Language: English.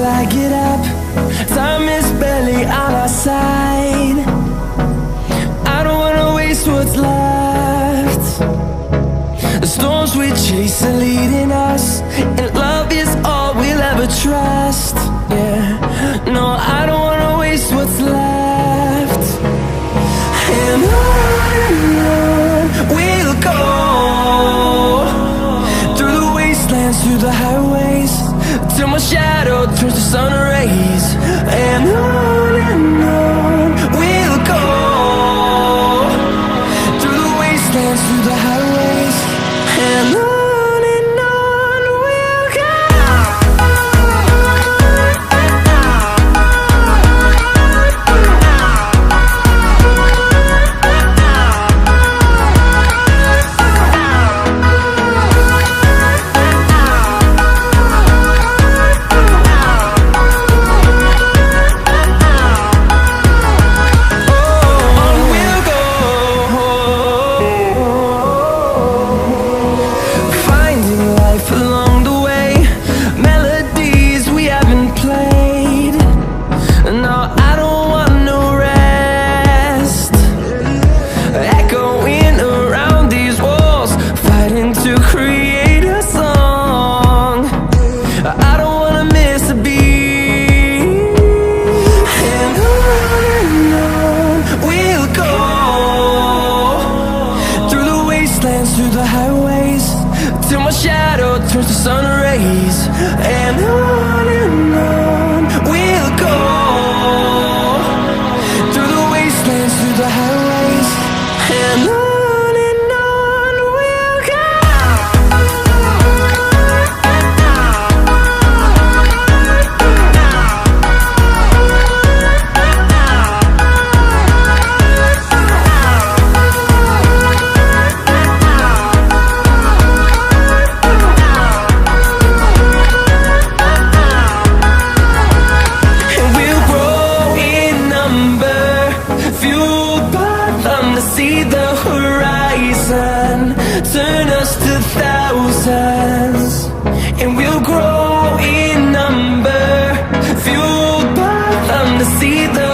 till I get up. Time is barely on our side. I don't wanna waste what's left. The storms we chase are leading us, and love is all we'll ever trust. Yeah, no, I don't wanna waste what's left. And on we'll go, through the wastelands, through the highways, till my shadow turns to sun rays. And on we'll go, through the wastelands, through the highways, and on we'll go. Through the highways, till my shadow turns to sun rays. And on we'll go, through the wastelands, through the highways, and on we'll go. See the horizon turn us to thousands, and we'll grow in number, fueled by them to see the